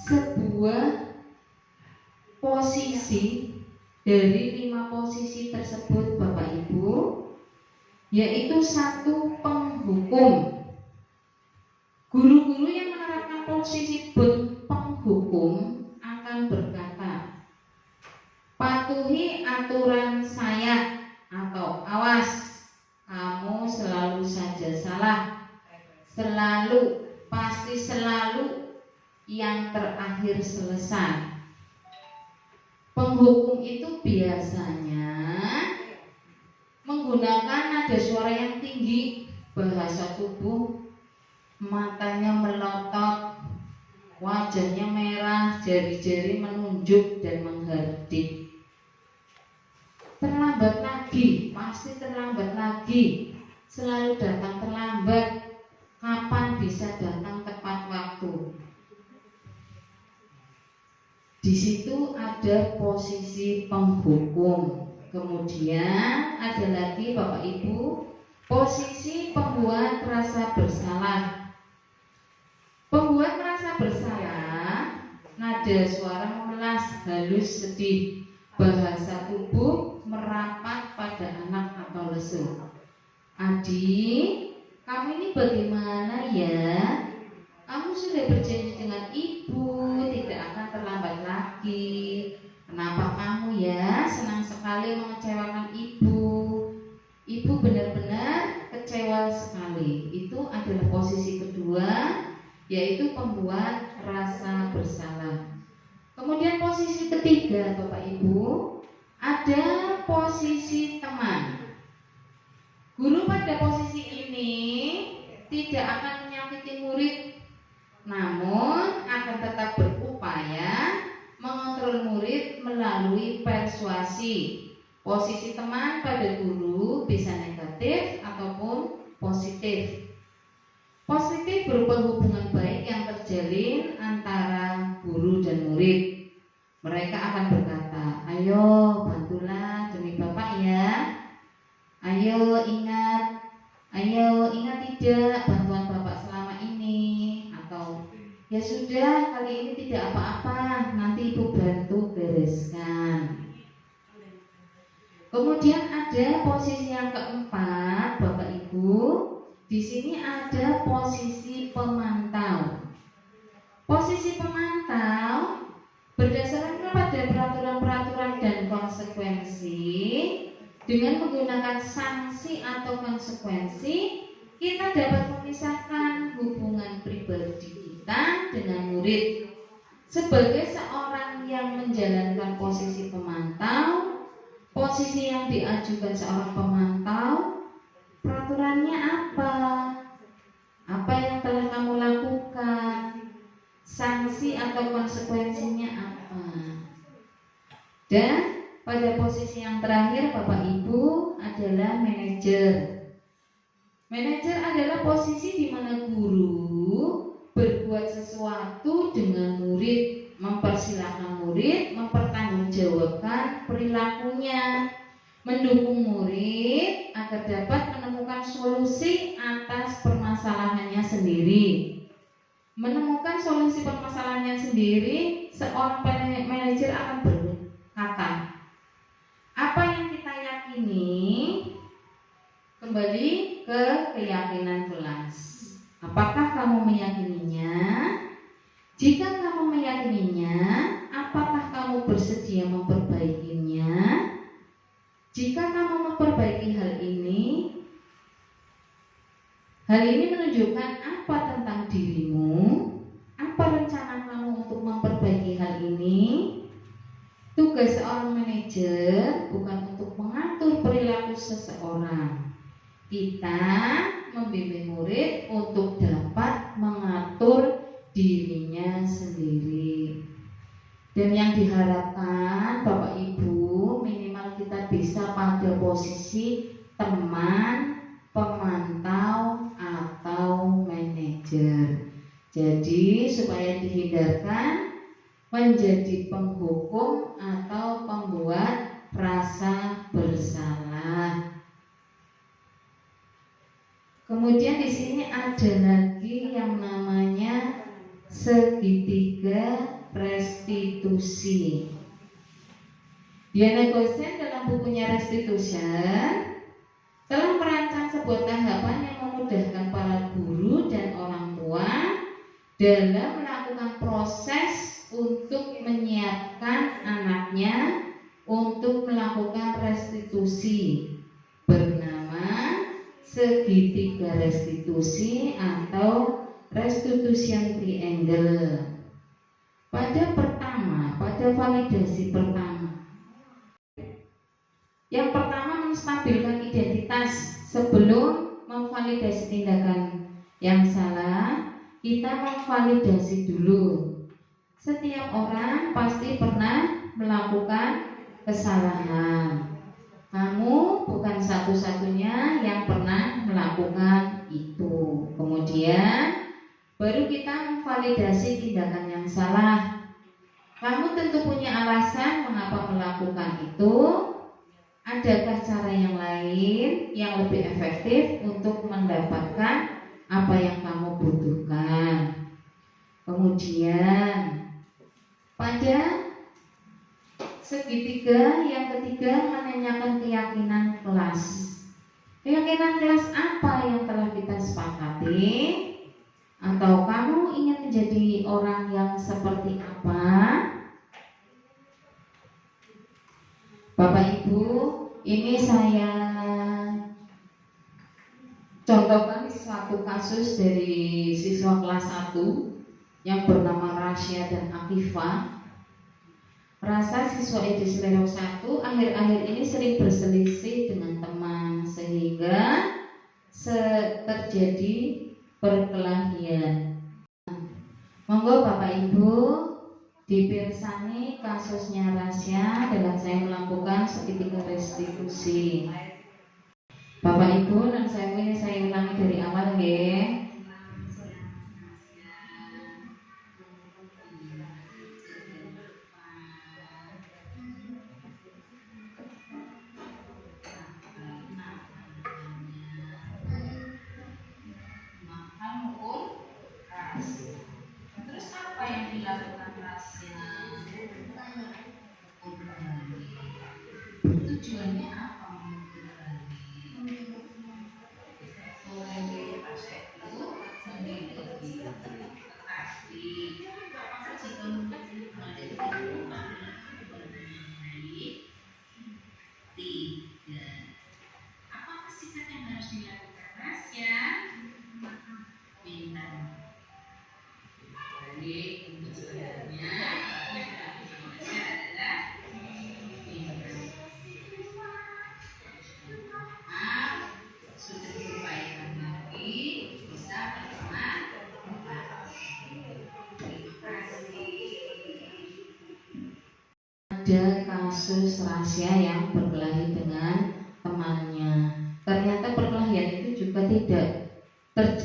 sebuah posisi dari 5 posisi tersebut Bapak Ibu, yaitu 1. Penghukum. Guru-guru yang menerapkan posisi penghukum akan berkata, patuhi aturan saya atau awas, kamu selalu saja salah, selalu, pasti selalu yang terakhir selesai. Penghukum itu biasanya menggunakan nada suara yang tinggi, bahasa tubuh, matanya melotot, wajahnya merah, jari-jari menunjuk dan menghardik. Terlambat lagi, pasti terlambat lagi, selalu datang terlambat, kapan bisa datang tepat waktu. Di situ ada posisi penghukum. Kemudian ada lagi Bapak Ibu, posisi pembuat rasa bersalah. Pembuat rasa bersalah, nada suara memelas, halus, sedih, bahasa tubuh merapat pada anak atau lesu. Adik, kamu ini bagaimana ya? Kamu sudah berjanji dengan ibu tidak akan terlambat lagi. Kenapa kamu ya senang sekali mengecewakan ibu? Ibu benar-benar kecewa sekali. Itu adalah posisi kedua, yaitu pembuat rasa bersalah. Kemudian posisi ketiga Bapak Ibu, ada posisi teman. Guru pada posisi ini tidak akan menyakiti murid, namun akan tetap berupaya mengontrol murid melalui persuasi. Posisi teman pada guru bisa negatif ataupun positif. Positif berupa hubungan baik yang terjalin antara guru dan murid. Mereka akan berkata, ayo bantulah demi Bapak ya. Ayo ingat tidak bantuan Bapak selama ini. Atau ya sudah, kali ini tidak apa-apa, nanti Ibu bantu bereskan. Kemudian ada posisi yang keempat Bapak Ibu. Di sini ada posisi pemantau. Posisi pemantau berdasarkan pada peraturan-peraturan dan konsekuensi. Dengan menggunakan sanksi atau konsekuensi, kita dapat memisahkan hubungan pribadi kita dengan murid. Sebagai seorang yang menjalankan posisi pemantau, posisi yang diajukan seorang pemantau, peraturannya apa? Apa yang telah kamu lakukan? Sanksi atau konsekuensinya apa? Dan pada posisi yang terakhir Bapak Ibu adalah manajer. Manajer adalah posisi di mana guru berbuat sesuatu dengan murid, mempersilahkan murid mempertanggungjawabkan perilakunya, mendukung murid agar dapat menemukan solusi atas permasalahannya sendiri. Menemukan solusi permasalahannya sendiri, seorang manajer akan berkata, apa yang kita yakini, kembali ke keyakinan kelas. Apakah kamu meyakininya? Jika kamu meyakininya, apakah kamu bersedia memperbaikinya? Jika kamu memperbaiki hal ini, Hal ini menunjukkan apa tentang dirimu, apa rencana kamu untuk memperbaiki hal ini. Tugas seorang manajer bukan untuk mengatur perilaku seseorang. Kita membimbing murid untuk dapat mengatur dirinya sendiri. Dan yang diharapkan Bapak Ibu, minimal kita bisa pada posisi teman, pemantau, atau manajer. Jadi supaya dihindarkan menjadi penghukum atau pembuat rasa bersalah. Kemudian di sini ada lagi yang namanya segitiga restitusi. Diana Gosen dalam bukunya Restitution telah merancang sebuah tahapan yang memudahkan para guru dan orang tua dalam melakukan proses untuk menyiapkan anaknya untuk melakukan restitusi, bernama segitiga restitusi atau restitution triangle. Pada validasi pertama, yang pertama menstabilkan identitas. Sebelum memvalidasi tindakan yang salah, kita memvalidasi dulu. Setiap orang pasti pernah melakukan kesalahan. Kamu bukan satu-satunya yang pernah melakukan itu. Kemudian baru kita memvalidasi tindakan yang salah. Kamu tentu punya alasan mengapa melakukan itu. Adakah cara yang lain yang lebih efektif untuk mendapatkan apa yang kamu butuhkan? Kemudian pada segitiga yang ketiga menanyakan keyakinan kelas. Keyakinan kelas apa yang telah kita sepakati? Atau kamu ingin menjadi orang yang seperti apa? Bapak Ibu, ini saya contohkan suatu kasus dari siswa kelas 1 yang bernama Rasya dan Akifah. Rasa siswa SD Selerong 1 akhir-akhir ini sering berselisih dengan teman sehingga terjadi perkelahian. Monggo Bapak Ibu dipirsani kasusnya Rasya dengan saya melakukan segitiga restitusi. Bapak Ibu, dan saya ulangi dari awal ya. Terus apa yang dilakukan Rasya? Tujuannya apa? Rasya itu memiliki tetapi apakah jika memiliki tidak? Apakah sikap yang harus dilakukan Rasya? Bintang. Jadi untuk sebenarnya yang dilakukan Rasya adalah sudah diupayakan lagi bisa berteman. Ada kasus Rasya yang berkelahi dengan temannya. Ternyata perkelahian itu juga tidak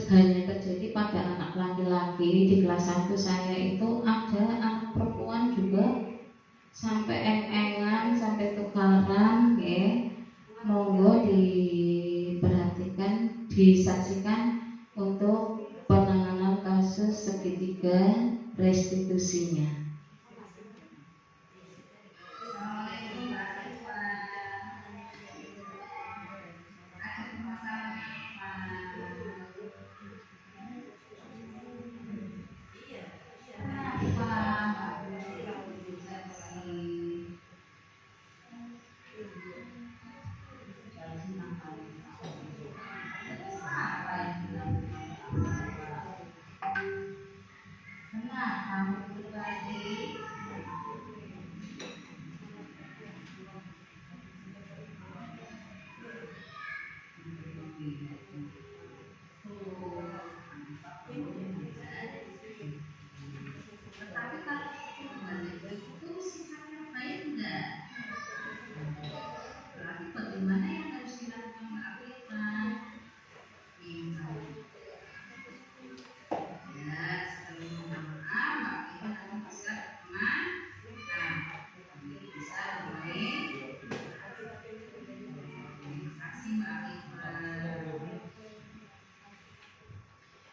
hanya terjadi pada anak laki-laki. Di kelas 1 saya itu ada anak perempuan juga sampai eng-engan, sampai tukaran ya. Monggo diperhatikan, disaksikan untuk penanganan kasus segitiga restitusinya.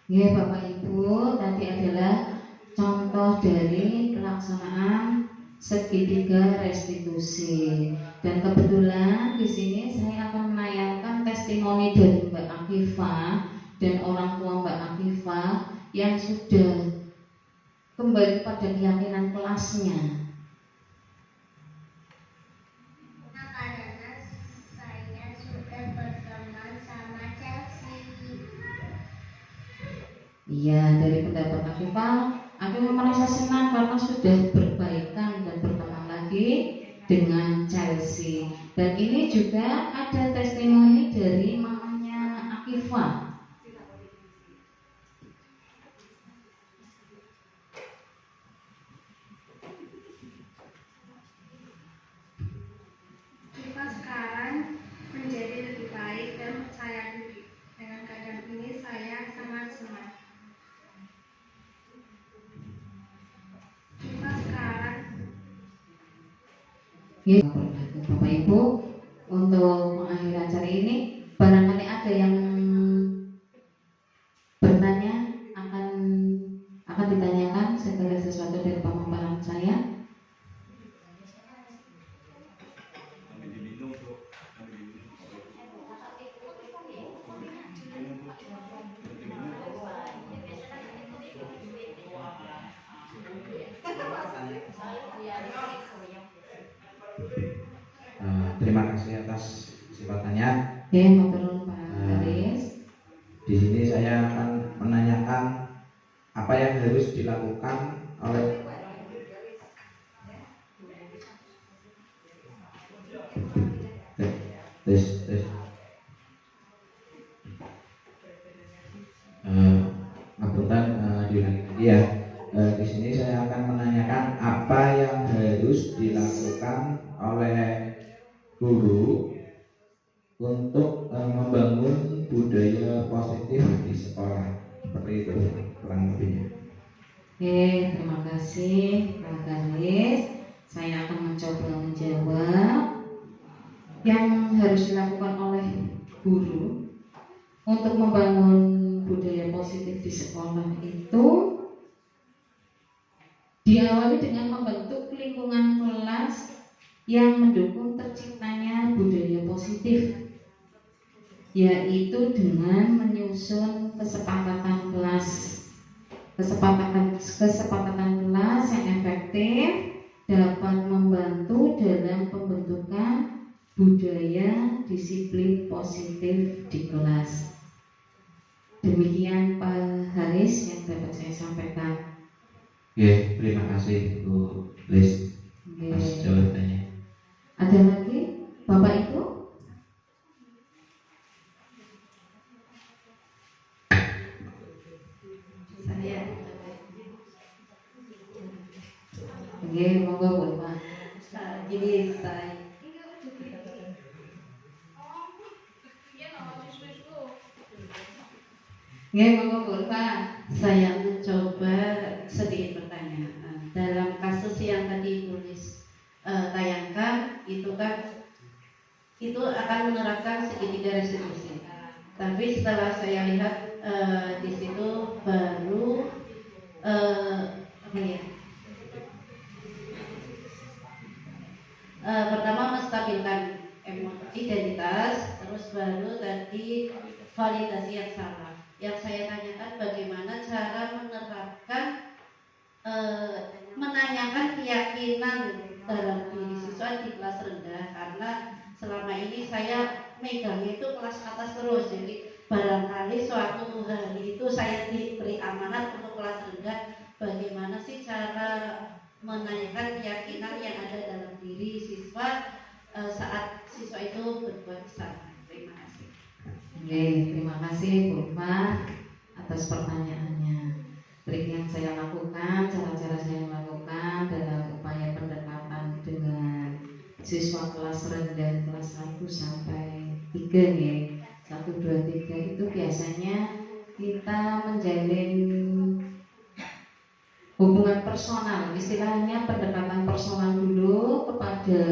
Ya Bapak Ibu, tadi adalah contoh dari pelaksanaan segitiga restitusi. Dan kebetulan di sini saya akan menayangkan testimoni dari Mbak Akifah dan orang tua Mbak Akifah yang sudah kembali pada keyakinan kelasnya. Karena saya sudah berteman sama Chelsea. Iya, dari pendapat Akifah merasa senang karena sudah berbaikan dan berteman lagi dengan Chelsea. Dan ini juga ada testimoni dari mamanya Akifah. Sekarang menjadi lebih baik dan percaya diri. Dengan keadaan ini saya sangat senang. Kita sekarang Ya, Bapak Ibu, untuk mengakhiri acara ini barangkali ada yang bertanya, akan ditanyakan segala sesuatu dari pemaparan saya. Terima kasih atas kesempatannya. Oke, matur Pak Haris. Di sini saya akan menanyakan apa yang harus dilakukan oleh diulangi lagi ya. Di sini saya akan menanyakan apa yang harus dilakukan oleh guru untuk membangun budaya positif di sekolah, seperti itu kurang lebihnya. Oke, terima kasih Pak Haris. Saya akan mencoba menjawab. Yang harus dilakukan oleh guru untuk membangun budaya positif di sekolah itu diawali dengan membentuk lingkungan kelas yang mendukung terciptanya budaya positif, yaitu dengan menyusun kesepakatan kelas yang efektif dapat membantu dalam pembentukan budaya disiplin positif di kelas. Demikian Pak Haris yang dapat saya sampaikan. Oke, terima kasih Bu Liz atas jawabannya. Ada lagi Bapak Ibu? Saya. Oke, monggo Bu Pak. Ini saya. Monggo Bu Pak. Saya mencoba sedikit pertanyaan. Dalam kasus yang tadi tulis tayangkan itu kan itu akan menerapkan segitiga restitusi. Tapi setelah saya lihat di situ baru pertama menstabilkan identitas, terus baru tadi validasi yang sama. Yang saya tanyakan bagaimana cara menerapkan menanyakan keyakinan dalam diri siswa di kelas rendah, karena selama ini saya megangnya itu kelas atas terus, jadi barangkali suatu hari itu saya diberi amanat untuk kelas rendah, bagaimana sih cara menanyakan keyakinan yang ada dalam diri siswa saat siswa itu berbuat salah. Terima kasih. Oke, terima kasih Bu Pak atas pertanyaannya. Trik yang saya lakukan, cara-cara saya lakukan dalam upaya pendekatan dengan siswa kelas rendah kelas 1 sampai 3 nih, 1, 2, 3 itu biasanya kita menjalin hubungan personal, istilahnya pendekatan personal dulu kepada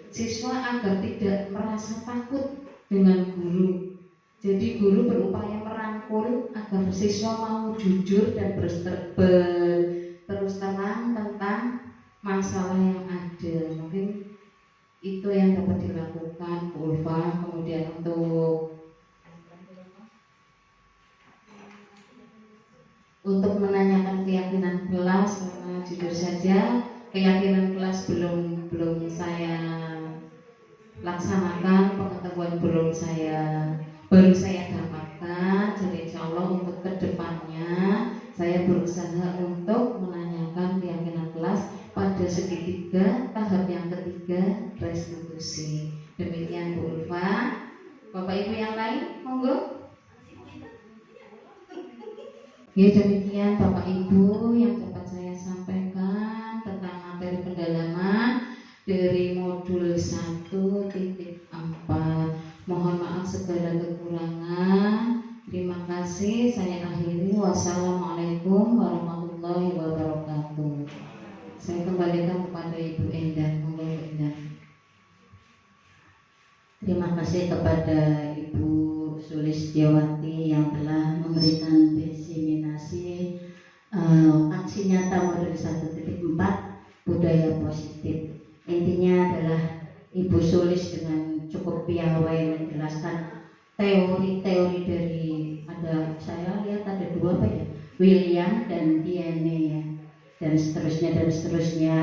siswa agar tidak merasa takut dengan guru. Jadi guru berupaya merangkul agar siswa mau jujur dan terus terang tentang masalah yang ada. Mungkin itu yang dapat dilakukan Bu Ulfa. Kemudian untuk menanyakan keyakinan kelas, jujur saja keyakinan kelas belum saya laksanakan, pengetahuan baru saya dapatkan. Jadi insya Allah untuk kedepannya saya berusaha untuk menanyakan keyakinan kelas pada segitiga tahap yang ketiga restitusi. Demikian Bu Ulfa. Bapak Ibu yang lain, monggo. Ya, demikian Bapak Ibu yang dapat saya sampaikan tentang materi pendalaman dari modul 1.4. Mohon maaf segala kekurangan. Terima kasih. Saya akhiri. Wassalamualaikum warahmatullahi wabarakatuh. Saya kembalikan kepada Ibu Endah. Monggo Ibu Endah. Terima kasih kepada Ibu Sulistiawati yang telah memberikan diseminasi aksi nyata modul 1.4 budaya positif. Intinya adalah Ibu Sulis dengan cukup piawai menjelaskan teori-teori dari, saya lihat ada 2 apa ya, William dan DNA ya, dan seterusnya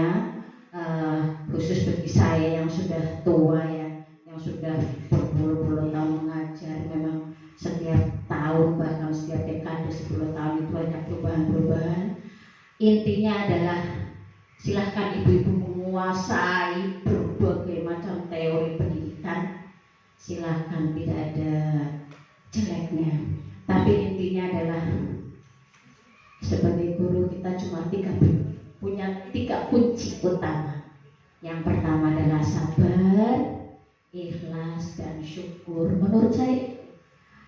khusus bagi saya yang sudah tua ya, yang sudah berpuluh-puluh tahun mengajar, memang setiap tahun bahkan setiap dekade 10 tahun itu ada perubahan-perubahan. Intinya adalah silahkan ibu-ibu menguasai berbagai macam teori pendidikan, silahkan, tidak ada jeleknya. Tapi intinya adalah sebagai guru kita cuma punya 3 kunci utama. Yang pertama adalah sabar, ikhlas, dan syukur. Menurut saya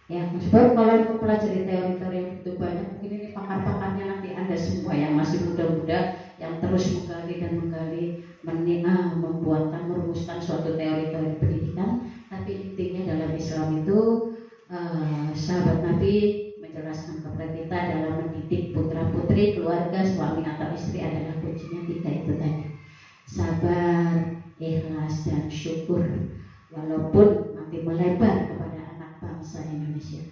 ya, sebab kalau mempelajari teori-teori yang begitu banyak, mungkin ini pakar-pakarnya nanti Anda semua yang masih muda-muda yang terus menggali, membuatkan, merumuskan suatu teori-teori pendidikan. Tapi intinya dalam Islam itu sahabat Nabi menjelaskan kepada kita dalam mendidik putra-putri, keluarga, suami atau istri adalah kuncinya 3 itu tadi. Sabar, ikhlas, dan syukur. Walaupun nanti melebar kepada bangsa Indonesia.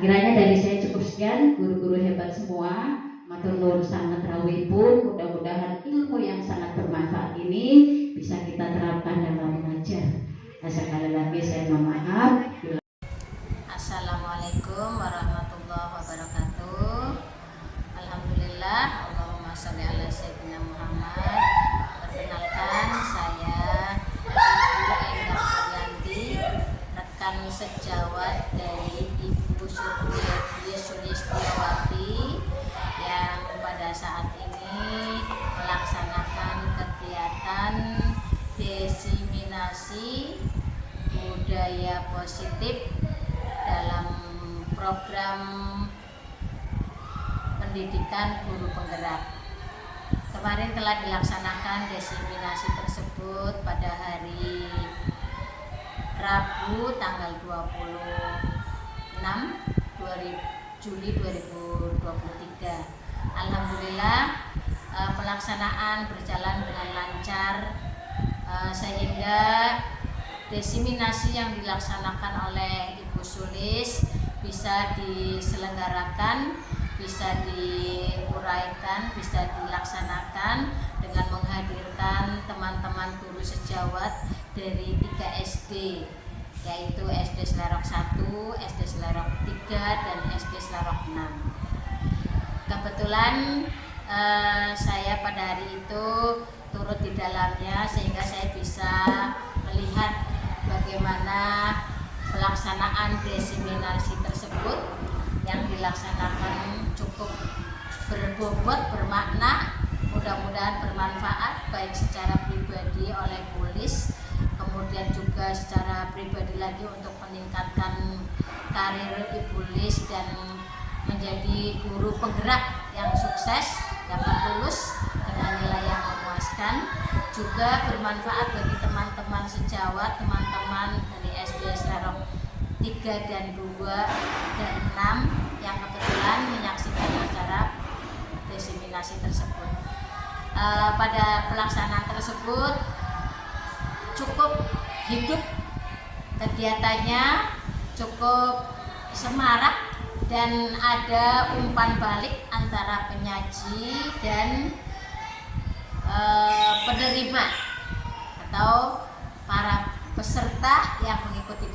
Kiranya dari saya cukup sekian. Guru-guru hebat semua, matur nuwun sangat rawuhipun. Mudah-mudahan ilmu yang sangat bermanfaat ini bisa kita terapkan dalam mengajar. Sekali lagi saya mohon maaf. Assalamualaikum warahmatullahi wabarakatuh. Alhamdulillah, Allahumma sholli ala sayyidina Muhammad. Perkenalkan, saya Ibu Endah Haryanti, rekan sejawat dari Ibu Sulistiawati yang pada saat ini melaksanakan kegiatan diseminasi budaya positif dalam program pendidikan guru penggerak. Kemarin telah dilaksanakan diseminasi tersebut pada hari Rabu tanggal 26 Juli 2023. Alhamdulillah pelaksanaan berjalan dengan lancar, sehingga diseminasi yang dilaksanakan oleh Ibu Sulis bisa diselenggarakan, bisa diuraikan, bisa dilaksanakan dengan menghadirkan teman-teman guru sejawat dari 3 SD, yaitu SD Selerok 1, SD Selerok 3, dan SD Selerok 6. Kebetulan saya pada hari itu turut di dalamnya, sehingga saya bisa melihat bagaimana pelaksanaan diseminasi tersebut yang dilaksanakan cukup berbobot, bermakna, mudah-mudahan bermanfaat baik secara pribadi oleh Pulis, kemudian juga secara pribadi lagi untuk meningkatkan karir Ibu Lis dan menjadi guru penggerak yang sukses, dapat lulus dengan nilai yang memuaskan, juga bermanfaat bagi teman-teman sejawat, teman-teman dari SD Selerok 3 dan 2 dan 6 yang kebetulan menyaksikan acara diseminasi tersebut. Pada pelaksanaan tersebut cukup hidup kegiatannya, cukup semarak, dan ada umpan balik antara penyaji dan penerima atau para peserta yang mengikuti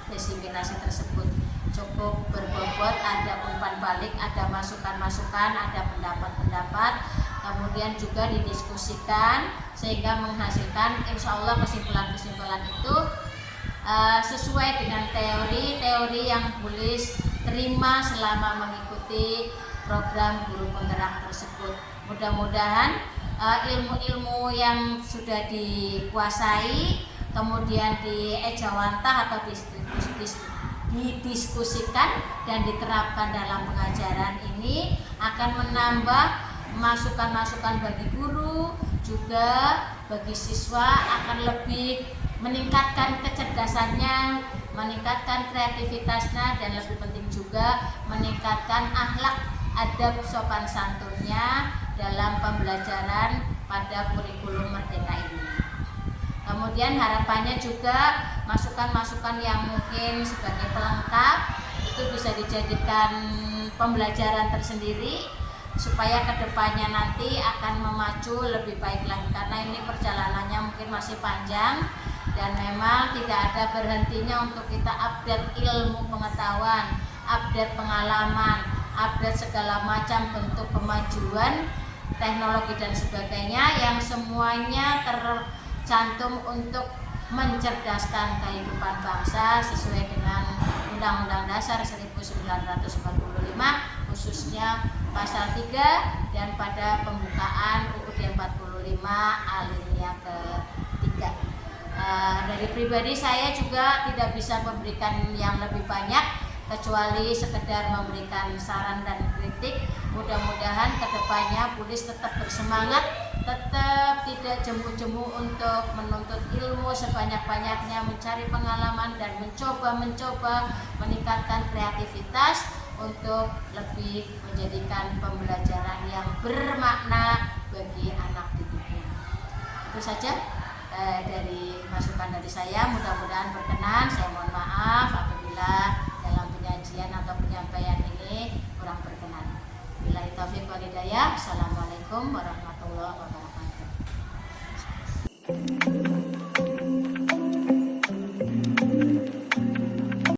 diseminasi tersebut. Cukup berbobot, ada umpan balik, ada masukan-masukan, ada pendapat-pendapat, kemudian juga didiskusikan sehingga menghasilkan insya Allah kesimpulan-kesimpulan itu sesuai dengan teori yang Bulis terima selama mengikuti program guru penggerak tersebut. Mudah-mudahan ilmu-ilmu yang sudah dikuasai kemudian diejawantah atau didiskusikan dan diterapkan dalam pengajaran ini akan menambah masukan-masukan bagi guru, juga bagi siswa, akan lebih meningkatkan kecerdasannya, meningkatkan kreativitasnya, dan lebih penting juga meningkatkan akhlak adab sopan santunnya dalam pembelajaran pada kurikulum Merdeka ini. Kemudian harapannya juga masukan-masukan yang mungkin sebagai pelengkap itu bisa dijadikan pembelajaran tersendiri supaya kedepannya nanti akan memacu lebih baik lagi, karena ini perjalanannya mungkin masih panjang dan memang tidak ada berhentinya untuk kita update ilmu pengetahuan, update pengalaman, update segala macam bentuk kemajuan teknologi dan sebagainya yang semuanya tercantum untuk mencerdaskan kehidupan bangsa sesuai dengan Undang-Undang Dasar 1945 khususnya pasal 3 dan pada pembukaan UUD 45 alinea ke-3. Dari pribadi saya juga tidak bisa memberikan yang lebih banyak kecuali sekedar memberikan saran dan kritik. Mudah-mudahan kedepannya Bulis tetap bersemangat, tetap tidak jemu-jemu untuk menuntut ilmu sebanyak-banyaknya, mencari pengalaman dan mencoba meningkatkan kreativitas untuk lebih menjadikan pembelajaran yang bermakna bagi anak didiknya. Itu saja dari masukan dari saya, mudah-mudahan berkenan. Saya mohon maaf apabila dalam penyajian atau penyampaian ini kurang berkenan. Billahi taufiq wal hidayah. Assalamualaikum warahmatullahi wabarakatuh.